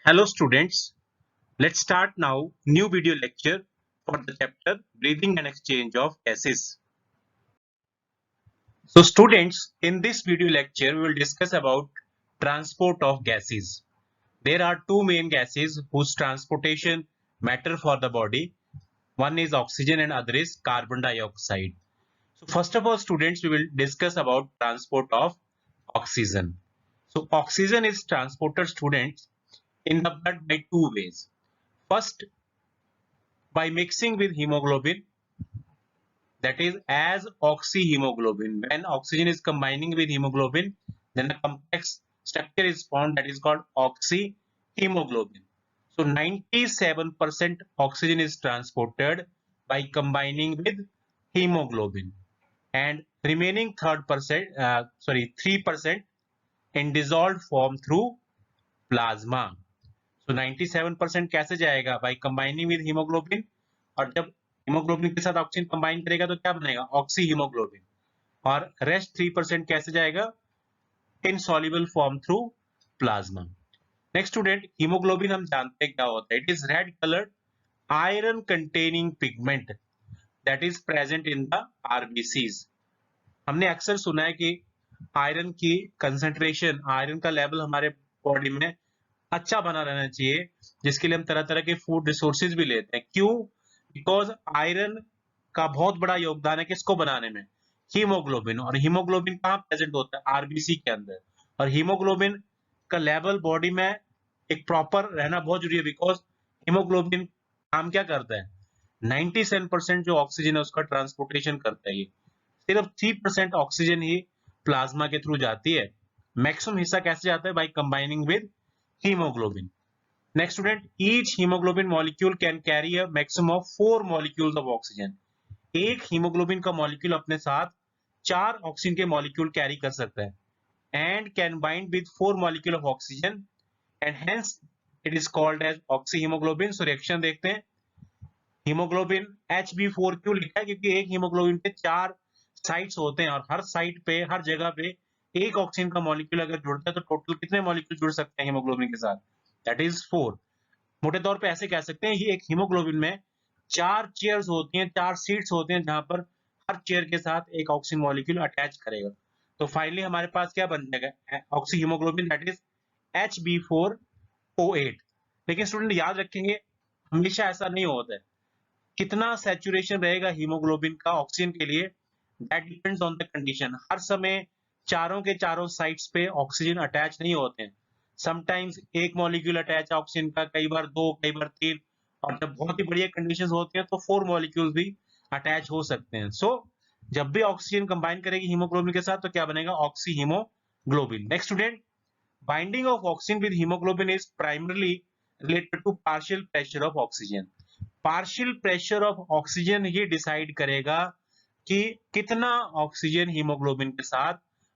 Hello students, let's start now new video lecture for the chapter Breathing and Exchange of Gases. So students, in this video lecture we will discuss about transport of gases. There are two main gases whose transportation matter for the body. One is oxygen and other is carbon dioxide. So first of all students, we will discuss about transport of oxygen. So oxygen is transported students in the blood by two ways. First, by mixing with hemoglobin, that is as oxyhemoglobin. When oxygen is combining with hemoglobin, then a complex structure is formed that is called oxyhemoglobin. So 97% oxygen is transported by combining with hemoglobin, and remaining 3% in dissolved form through plasma. So 97% कैसे जाएगा? By combining with haemoglobin, और जब haemoglobin के साथ oxygen combine करेगा तो क्या बनेगा? Oxy haemoglobin. और रेस्ट 3% कैसे जाएगा? Insoluble form through plasma. Next student, haemoglobin हम जानते हैं क्या होता है. It is red coloured iron containing pigment that is present in the RBCs. हमने अक्सर सुना है कि आयरन की कंसंट्रेशन, आयरन का लेवल हमारे बॉडी में अच्छा बना रहना चाहिए, जिसके लिए हम तरह तरह के फूड रिसोर्सेज भी लेते हैं. क्यों? बिकॉज आयरन का बहुत बड़ा योगदान है किसको बनाने में? हीमोग्लोबिन. और हीमोग्लोबिन कहाँ प्रेजेंट होता है? आरबीसी के अंदर. और हीमोग्लोबिन का लेवल बॉडी में एक प्रॉपर रहना बहुत जरूरी है, बिकॉज हीमोग्लोबिन काम क्या करता है? 97% जो ऑक्सीजन है उसका ट्रांसपोर्टेशन करता है. ये सिर्फ 3% ऑक्सीजन ही प्लाज्मा के थ्रू जाती है. मैक्सिमम हिस्सा कैसे जाता है? By combining with hemoglobin. Next student, each hemoglobin molecule can carry a maximum of 4 molecules of oxygen. एक हीमोग्लोबिन का मॉलिक्यूल अपने साथ 4 ऑक्सीजन के मॉलिक्यूल कैरी कर सकता है, and can bind with 4 molecule of oxygen, and hence it is called as oxyhemoglobin. So reaction देखते हैं. हीमोग्लोबिन Hb4 क्यों लिखा है? क्योंकि एक हीमोग्लोबिन पे 4 साइट्स होते हैं, और हर साइट पे, हर जगह पे एक ऑक्सीजन का मॉलिक्यूल अगर जुड़ता है तो टोटल कितने मॉलिक्यूल जुड़ सकते हैं हीमोग्लोबिन के साथ? That is 4. मोटे तौर पे ऐसे कह सकते हैं, ये एक हीमोग्लोबिन में 4 चेयर्स होती हैं, 4 सीट्स होते हैं, जहां पर हर चेयर के साथ एक ऑक्सीजन मॉलिक्यूल अटैच करेगा. तो फाइनली हमारे पास क्या बन जाएगा? Oxy haemoglobin that is Hb4O8. लेकिन स्टूडेंट याद रखेंगे, हमेशा ऐसा नहीं होता है. कितना सैचुरेशन रहेगा हीमोग्लोबिन का ऑक्सीजन के लिए, that depends on the condition. हर समय चारों के चारों साइड्स पे ऑक्सीजन अटैच नहीं होते हैं. समटाइम्स एक मॉलिक्यूल अटैच है ऑक्सीजन का, कई बार 2, कई बार 3, और जब बहुत ही बढ़िया कंडीशंस होती हैं तो 4 मॉलिक्यूल्स भी अटैच हो सकते हैं. सो जब भी ऑक्सीजन कंबाइन करेगी हीमोग्लोबिन के साथ तो क्या बनेगा? Oxy haemoglobin. Next student, binding of oxygen with haemoglobin is primarily related to partial pressure of oxygen. Partial pressure of oxygen ही डिसाइड करेगा कि कितना ऑक्सीजन हीमोग्लोबिन के साथ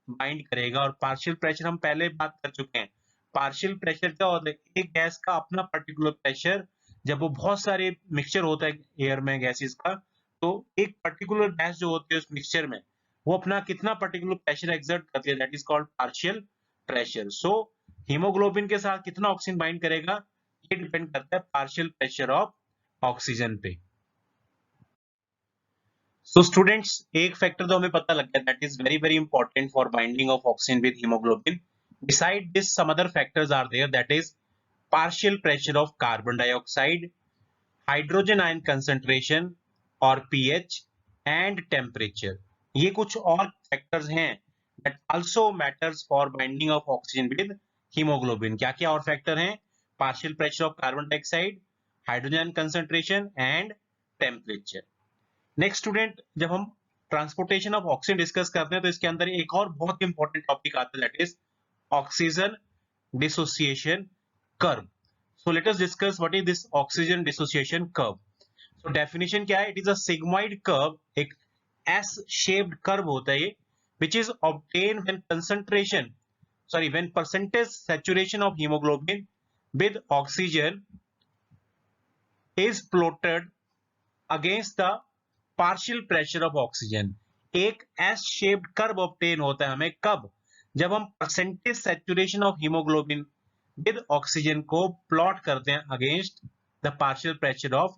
बाइंड करेगा. और पार्शियल प्रेशर हम पहले बात कर चुके हैं. पार्शियल प्रेशर क्या होता है? एक गैस का अपना पर्टिकुलर प्रेशर, जब वो बहुत सारे मिक्सचर होता है एयर में गैसेस का, तो एक पर्टिकुलर गैस जो होती है उस मिक्सचर में, वो अपना कितना पर्टिकुलर प्रेशर एक्सर्ट करती है, that is called partial pressure. So haemoglobin के साथ कितना ऑक्सीजन बाइंड करेगा, ये डिपेंड करता है पार्शियल प्रेशर ऑफ ऑक्सीजन पे. सो स्टूडेंट्स, एक फैक्टर तो हमें पता लग गया, that is very very important for binding of oxygen with haemoglobin. Beside this, some other factors are there, that is partial pressure of carbon dioxide, hydrogen ion concentration or pH, and temperature. ये कुछ और factors हैं that also matters for binding of oxygen with hemoglobin. क्या क्या और factor हैं? Partial pressure of carbon dioxide, hydrogen ion concentration and temperature. Next student, जब हम ट्रांसपोर्टेशन ऑफ ऑक्सीजन डिस्कस करते हैं तो इसके अंदर एक और बहुत इंपॉर्टेंट टॉपिक आता है, that is oxygen dissociation curve. So let us discuss what is this oxygen dissociation curve. So definition क्या है? It is a sigmoid curve, एक S shaped curve होता है ये, which is obtained when percentage saturation of hemoglobin with oxygen is plotted against the partial pressure of oxygen. एक S shaped curve obtain होता है हमें कब, जब हम percentage saturation of haemoglobin with oxygen को प्लॉट करते हैं against the partial pressure of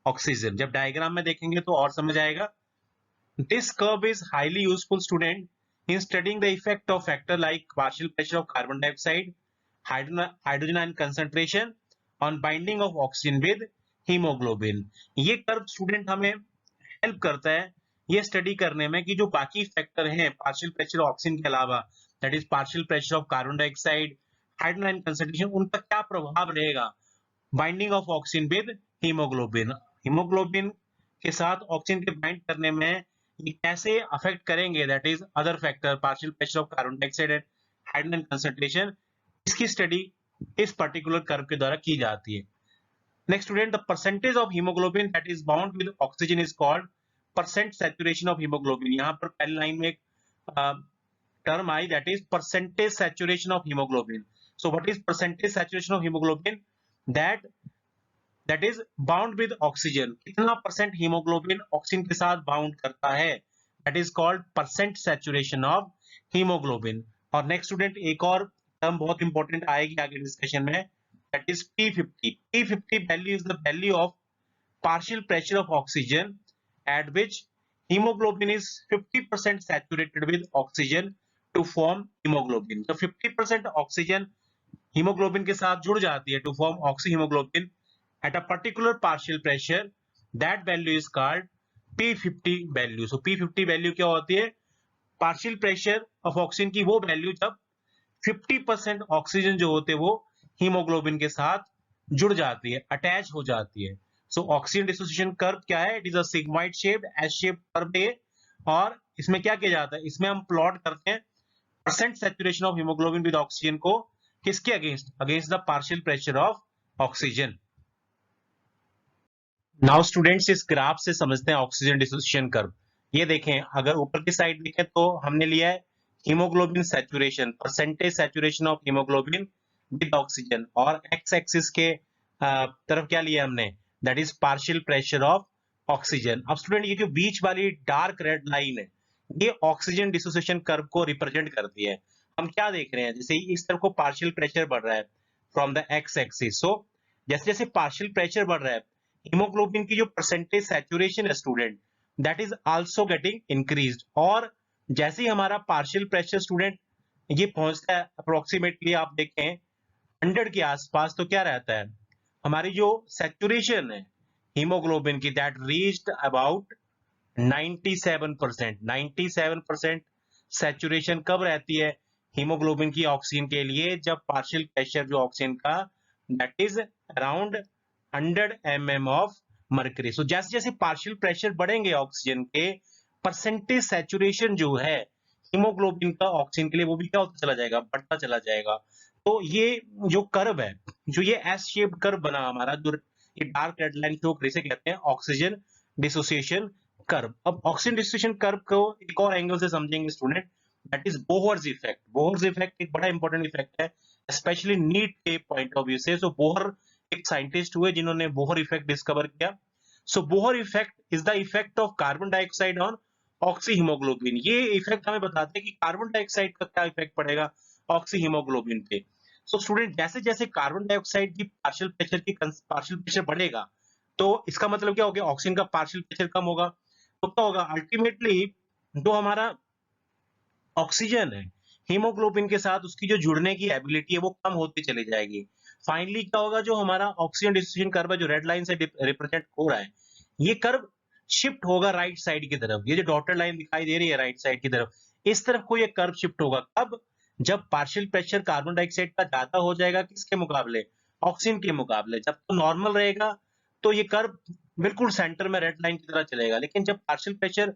oxygen. जब डायग्राम में देखेंगे तो और समझ आएगा। This curve is highly useful student in studying the effect of factor like partial pressure of carbon dioxide, hydrogen ion concentration on binding of oxygen with hemoglobin। ये curve student हमें help करता है ये स्टडी करने में कि जो बाकी फैक्टर हैं पार्शियल प्रेशर ऑक्सीजन के अलावा, that is partial pressure of carbon dioxide, hydrogen ion concentration, उनका क्या प्रभाव रहेगा binding of oxygen with haemoglobin. Haemoglobin के साथ ऑक्सीजन के बाइंड करने में ये कैसे अफेक्ट करेंगे, that is other factor partial pressure of carbon dioxide and hydrogen concentration, इसकी स्टडी इस पर्टिकुलर कर्व के द्वारा की जाती है। Next student, the percentage of haemoglobin that is bound with oxygen is called percent saturation of haemoglobin. यहाँ पर पहली लाइन में एक term I that is percentage saturation of haemoglobin. So what is percentage saturation of haemoglobin? That is bound with oxygen, कितना percent haemoglobin oxygen के साथ bound करता है, that is called percent saturation of haemoglobin. और next student एक और term बहुत important आएगी आगे डिस्कशन में, that is P50। P50 value is the value of partial pressure of oxygen at which hemoglobin is 50% saturated with oxygen to form hemoglobin। तो 50% oxygen haemoglobin के साथ जुड़ जाती है to form oxyhaemoglobin at a particular partial pressure, that value is called P50 value. So P50 value क्या होती है? Partial pressure of oxygen की वो वैल्यू जब 50% ऑक्सीजन जो होते वो हीमोग्लोबिन के साथ जुड़ जाती है, अटैच हो जाती है। सो ऑक्सीजन डिसोसिएशन कर्व क्या है? It is a sigmoid shaped S shaped curve है, और इसमें क्या किया जाता है, इसमें हम प्लॉट करते हैं percent saturation of haemoglobin with oxygen को किसके against? Against the partial pressure of oxygen. Now students इस ग्राफ से समझते हैं ऑक्सीजन डिसोसिएशन कर्व। ये देखें, अगर ऊपर की साइड देखें तो हमने लिया है haemoglobin saturation, percentage saturation of haemoglobin with oxygen, और एक्स एक्सिस के तरफ क्या लिया हमने, that is partial pressure of oxygen. अब स्टूडेंट ये जो बीच वाली डार्क रेड लाइन है ये ऑक्सीजन डिसोसिएशन कर्व को रिप्रेजेंट करती है। हम क्या देख रहे हैं, जैसे इस तरफ को पार्शियल प्रेशर बढ़ रहा है फ्रॉम द एक्स एक्सिस, सो जैसे जैसे पार्शियल प्रेशर बढ़ रहा है हीमोग्लोबिन की जो परसेंटेज सैचुरेशन है student that is also getting increased, और जैसे ही हमारा पार्शियल प्रेशर स्टूडेंट ये पहुंचता है अप्रोक्सीमेटली आप देखें 100 के आसपास, तो क्या रहता है हमारी जो सैचुरेशन है हीमोग्लोबिन की दैट रीच्ड अबाउट 97%। 97% सैचुरेशन कब रहती है हीमोग्लोबिन की ऑक्सीजन के लिए? जब पार्शियल प्रेशर जो ऑक्सीजन का that is around 100 mm of mercury. So जैसे जैसे पार्शियल प्रेशर बढ़ेंगे ऑक्सीजन के, परसेंटेज सैचुरेशन जो है हीमोग्लोबिन का ऑक्सीजन के लिए वो भी क्या होता चला जाएगा, बढ़ता चला जाएगा। तो ये जो कर्व है, जो ये एस शेप कर्व बना हमारा, जो ये डार्क रेड लाइन शो कर, इसे कहते हैं ऑक्सीजन डिसोसिएशन कर्व। अब ऑक्सीजन डिसोसिएशन कर्व को एक और एंगल से समझेंगे student, that is Bohr's effect. Bohr's effect एक बड़ा इंपॉर्टेंट इफेक्ट है स्पेशली नीट के पॉइंट ऑफ व्यू से। सो बोहर एक साइंटिस्ट हुए जिन्होंने बोहर इफेक्ट डिस्कवर किया। So Bohr effect is the effect of carbon dioxide on oxyhaemoglobin. ये इफेक्ट हमें बताते हैं कि कार्बन डाइऑक्साइड का क्या इफेक्ट पड़ेगा ऑक्सीहीमोग्लोबिन पे। सो स्टूडेंट जैसे जैसे कार्बन डाइऑक्साइड की पार्शियल प्रेशर बढ़ेगा तो इसका मतलब क्या हो गया, ऑक्सीजन का पार्शियल प्रेशर कम होगा, तो क्या होगा अल्टीमेटली जो हमारा ऑक्सीजन है हीमोग्लोबिन के साथ उसकी जो जुड़ने की एबिलिटी है वो कम होती चली जाएगी। फाइनली क्या होगा, जो हमारा ऑक्सीजन डिसोसिएशन कर्व है जो रेड लाइन से रिप्रेजेंट हो रहा है, ये कर्व शिफ्ट होगा राइट साइड की तरफ। ये जो डॉटेड लाइन दिखाई दे रही है राइट साइड की तरफ, इस तरफ को ये कर्व शिफ्ट होगा कब, जब पार्शियल प्रेशर कार्बन डाइऑक्साइड का ज्यादा हो जाएगा किसके मुकाबले, ऑक्सीजन के मुकाबले। जब तो नॉर्मल रहेगा तो ये कर्व बिल्कुल सेंटर में रेड लाइन की तरह चलेगा, लेकिन जब पार्शियल प्रेशर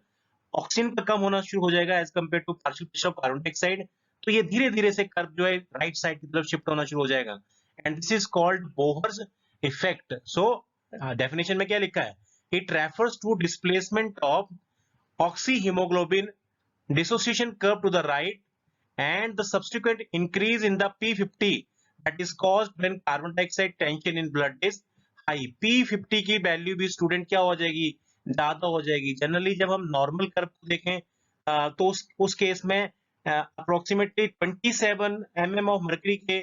ऑक्सीजन का कम होना शुरू हो जाएगा as compare to partial pressure of carbon dioxide, तो ये धीरे धीरे से कर्व जो है राइट साइड की तरफ शिफ्ट होना शुरू हो जाएगा, and this is called Bohr's effect. So definition में क्या लिखा है, it refers to displacement of oxyhaemoglobin dissociation curve to the right and the subsequent increase in the P50 that is caused when carbon dioxide tension in blood is high। P50 की value भी student क्या हो जाएगी, ज्यादा हो जाएगी। Generally जब हम नॉर्मल कर्व को देखें तो उस केस में अप्रोक्सीमेटली 27 mm ऑफ मर्करी के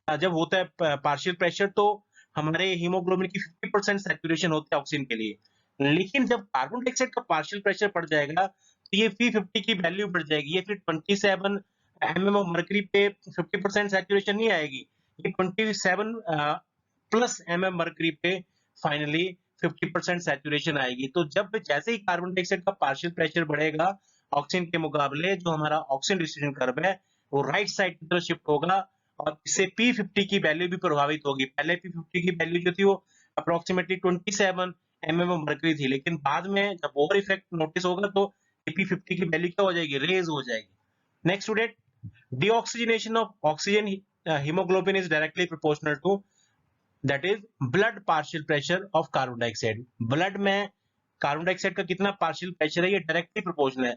जब होता है पार्शियल प्रेशर, तो हमारे हीमोग्लोबिन की 50% सैचुरेशन होती है ऑक्सीजन के लिए। लेकिन जब कार्बन डाइऑक्साइड का पार्शियल प्रेशर बढ़ जाएगा तो ये P50 की वैल्यू बढ़ जाएगी। ये फिर 27 mm ऑफ मर्करी पे 50% सैचुरेशन नहीं आएगी, ये 27 प्लस mm मर्करी पे फाइनली 50% सैचुरेशन आएगी। तो जब जैसे ही कार्बन डाइऑक्साइड का पार्शियल प्रेशर बढ़ेगा ऑक्सीजन के मुकाबले, जो हमारा ऑक्सीजन डिस्ट्रीब्यूशन कर्व है वो राइट साइड की तरफ शिफ्ट होगा और इससे P50 की वैल्यू भी प्रभावित होगी। पहले P50 की वैल्यू जो थी वो अप्रोक्सीमेटली 27 mm ऑफ मर्करी थी, लेकिन बाद में जब ओवर इफेक्ट नोटिस होगा तो P50 की वैल्यू क्या हो जाएगी, रेज हो जाएगी। Next student, deoxygenation of oxygen hemoglobin is directly proportional to that is blood partial pressure of carbon dioxide। Blood में कार्बन डाइऑक्साइड का कितना पार्शियल प्रेशर है ये डायरेक्टली प्रोपोर्शनल है।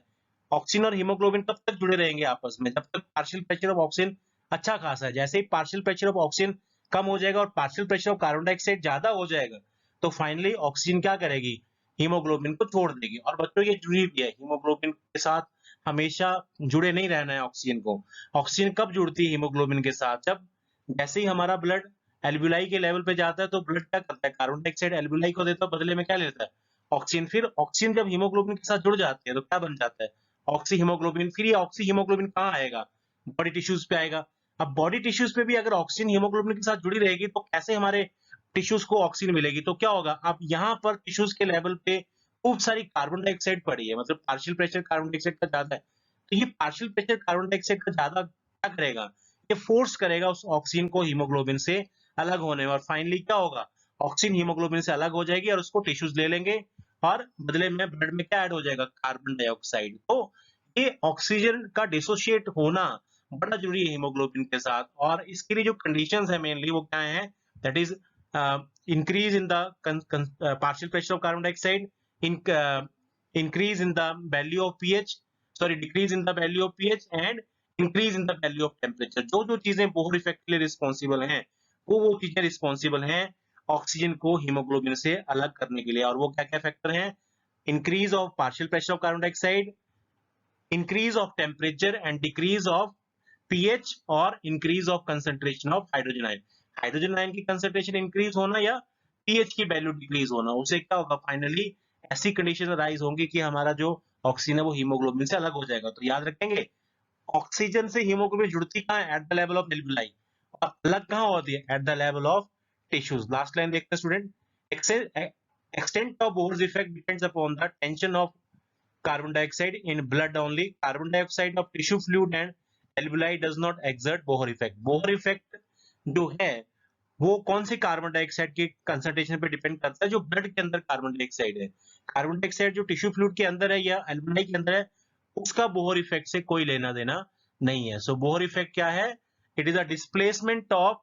ऑक्सीजन और हीमोग्लोबिन तब तक जुड़े रहेंगे आपस में जब तक पार्शियल प्रेशर ऑफ ऑक्सीजन अच्छा खासा है। जैसे ही पार्शियल प्रेशर ऑफ ऑक्सीजन कम हो जाएगा और partial pressure of carbon dioxide ज्यादा हो जाएगा तो फाइनली ऑक्सीजन क्या करेगी, हीमोग्लोबिन को छोड़ देगी। और बच्चों ये जरूरी भी है, हीमोग्लोबिन के साथ हमेशा जुड़े नहीं रहना है ऑक्सीजन को। ऑक्सीजन कब जुड़ती है हीमोग्लोबिन के साथ, जब जैसे ही हमारा ब्लड एल्ब्यूलाई के लेवल पे जाता है तो ब्लड क्या करता है, कार्बन डाइऑक्साइड एल्ब्यूलाई को देता है, बदले में क्या लेता है, ऑक्सीजन। फिर ऑक्सीजन जब हीमोग्लोबिन के साथ जुड़ जाती है तो क्या बन जाता है, ऑक्सी हीमोग्लोबिन। फिर ये ऑक्सी हीमोग्लोबिन कहाँ आएगा, बॉडी टिश्यूज पे आएगा। अब बॉडी टिश्यूज पे भी अगर ऑक्सीजन हीमोग्लोबिन के साथ जुड़ी रहेगी तो कैसे हमारे टिश्यूज को ऑक्सीजन मिलेगी, तो क्या होगा, अब यहाँ पर टिश्यूज के लेवल पे खूब सारी कार्बन डाइऑक्साइड पड़ी है, मतलब पार्शियल प्रेशर कार्बन डाइऑक्साइड का ज्यादा है। तो ये पार्शियल प्रेशर कार्बन डाइऑक्साइड का ज्यादा क्या करेगा, ये फोर्स करेगा उस ऑक्सीजन को हीमोग्लोबिन से अलग होने में, और फाइनली क्या होगा, ऑक्सीजन हीमोग्लोबिन से अलग हो जाएगी और उसको टिश्यूज ले लेंगे और बदले में ब्लड में क्या ऐड हो जाएगा, कार्बन डाइऑक्साइड। तो ये ऑक्सीजन का डिसोशिएट होना बड़ा जरूरी है हीमोग्लोबिन के साथ, और इसके लिए जो कंडीशंस है मेनली वो क्या है, that is increase in the partial pressure of carbon dioxide, increase in the value of pH, sorry decrease in the value of pH and increase in the value of temperature। जो जो चीजें Bohr effect के लिए responsible हैं वो चीजें responsible हैं oxygen को हीमोग्लोबिन से अलग करने के लिए। और वो क्या क्या फैक्टर हैं, increase of partial pressure of carbon dioxide, increase of temperature and decrease of pH, और increase of concentration of hydrogen ion. Hydrogen ion की कंसंट्रेशन इंक्रीज होना या पीएच की वैल्यू डिक्रीज होना, उससे क्या होगा, फाइनली ऐसी कंडीशन राइज होंगी कि हमारा जो ऑक्सीजन है वो हीमोग्लोबिन से अलग हो जाएगा। तो याद रखेंगे ऑक्सीजन से हीमोग्लोबिन जुड़ती कहाँ है, एट द लेवल ऑफ एल्ब्यूलाई, और अलग कहाँ होती है, eight the level of tissues. Last line देखते हैं student, extent of Bohr's effect depends upon the tension of carbon dioxide in blood only। carbon dioxide of tissue fluid and alveoli does not exert Bohr effect। Bohr effect जो है वो कौन सी carbon dioxide की concentration पे depend करता है, जो blood के अंदर कार्बन डाइऑक्साइड है। कार्बन डाइऑक्साइड जो टिश्यू फ्लूइड के अंदर है या एल्ब्यूलाई के अंदर है उसका बोहर इफेक्ट से कोई लेना देना नहीं है। सो बोहर इफेक्ट क्या है, it is a displacement of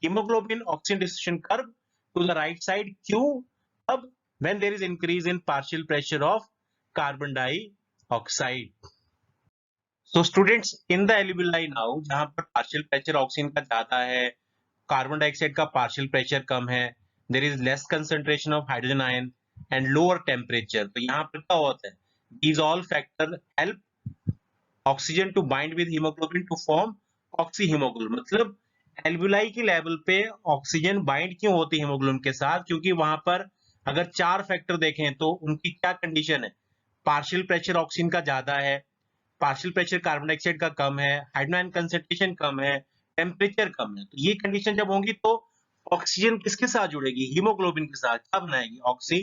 hemoglobin oxygen distribution curve to the right side q अब when there is increase in partial pressure of carbon dioxide। so students in the alveoli now जहां पर partial pressure oxygen का ज्यादा है, carbon dioxide का partial pressure कम है, there is less concentration of hydrogen ion and lower temperature, तो यहाँ पर क्या होता है, these all factor help oxygen to bind with haemoglobin to form oxy haemoglobin. मतलब एल्ब्यूलाई की लेवल पे ऑक्सीजन बाइंड क्यों होती है हीमोग्लोबिन के साथ, क्योंकि वहां पर अगर चार फैक्टर देखें तो उनकी क्या कंडीशन है, पार्शियल प्रेशर ऑक्सीजन का ज्यादा है, पार्शियल प्रेशर कार्बन डाइऑक्साइड का कम है, हाइड्रोजन आयन कंसंट्रेशन कम है, टेम्परेचर कम है। तो ये कंडीशन जब होंगी तो ऑक्सीजन किसके साथ जुड़ेगी, हीमोग्लोबिन के साथ, क्या बनाएगी, ऑक्सी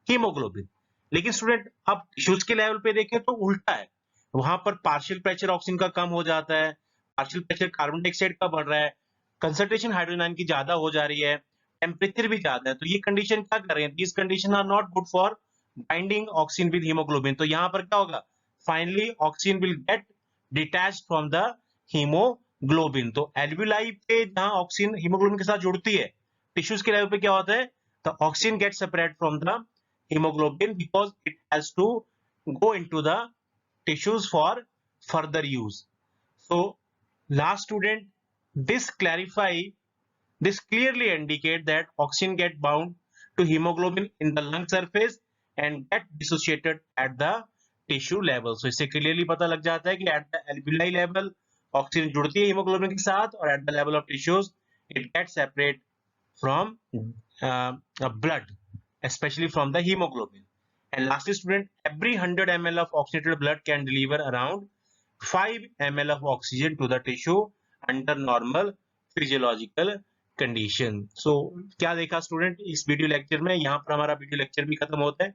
हीमोग्लोबिन। लेकिन स्टूडेंट अब टिश्यूज के लेवल पे देखें तो उल्टा है, वहां पर पार्शियल प्रेशर ऑक्सीजन का कम हो जाता है, पार्शियल प्रेशर कार्बन डाइऑक्साइड का बढ़ रहा है, कंसंट्रेशन हाइड्रोजन आयन की ज्यादा हो जा रही है, टेम्परेचर भी ज्यादा है। तो ये कंडीशन क्या कर रहे हैं, these condition are not good for binding oxygen with haemoglobin. तो यहाँ पर क्या होगा, finally oxygen will get detached from the haemoglobin. तो एल्ब्यूलाई पे जहां ऑक्सीजन हीमोग्लोबिन के साथ जुड़ती है, टिश्यूज के लेवल पे क्या होता है, the oxygen gets separated from the hemoglobin because it has to go into the tissues for further use। so last student, this clearly indicate that oxygen get bound to hemoglobin in the lung surface and get dissociated at the tissue level. So इससे clearly पता लग जाता है कि at the alveoli level oxygen जुड़ती है haemoglobin के साथ और at the level of tissues it gets separate from blood, especially from the hemoglobin. And lastly, student, every 100 ml of oxygenated blood can deliver around 5 ml of oxygen to the tissue under normal physiological condition. So क्या देखा student इस video lecture में? यहाँ पर हमारा video lecture भी खत्म होता है.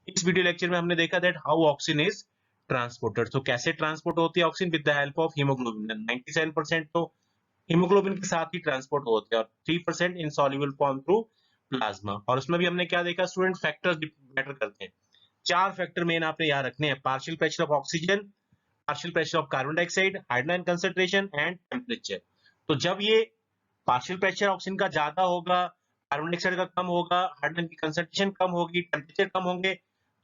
इस वीडियो लेक्चर में हमने देखा that how oxygen is transported. तो कैसे ट्रांसपोर्ट होती है oxygen? With the help of haemoglobin. 97% तो हीमोग्लोबिन के साथ ही ट्रांसपोर्ट होते हैं और 3% इन सॉल्युबल फॉर्म थ्रू प्लाज्मा. और उसमें भी हमने क्या देखा स्टूडेंट? फैक्टर्स मैटर करते हैं. 4 फैक्टर मेन आपने याद रखने हैं: partial pressure of oxygen, partial pressure of carbon dioxide, hydrogen concentration and temperature. तो जब ये पार्शियल प्रेशर ऑक्सीजन का ज्यादा होगा, कार्बन डाइऑक्साइड का कम होगा, हाइड्रोजन की कंसंट्रेशन कम होगी, टेम्परेचर कम होंगे,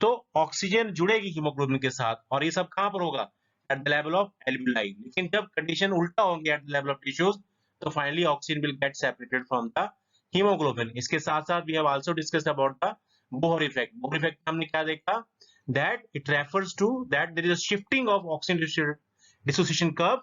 तो ऑक्सीजन जुड़ेगी हीमोग्लोबिन के साथ. और ये सब कहां पर होगा? At the level of alveoli. लेकिन जब कंडीशन उल्टा होंगे at the level of tissues, तो finally oxygen will get separated from the haemoglobin. इसके साथ साथ we have also discussed about the Bohr effect. Bohr effect हमने क्या देखा? that it refers to that there is a shifting of oxygen dissociation curve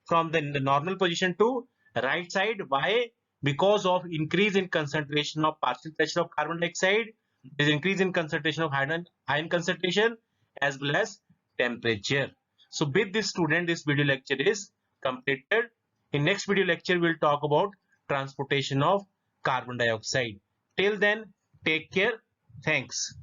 from the normal position to right side. Why? Because of increase in concentration of partial pressure of carbon dioxide, there is increase in concentration of hydrogen ion concentration as well as temperature. So with this student, this video lecture is completed. In next video lecture we'll talk about transportation of carbon dioxide. Till then, take care. Thanks.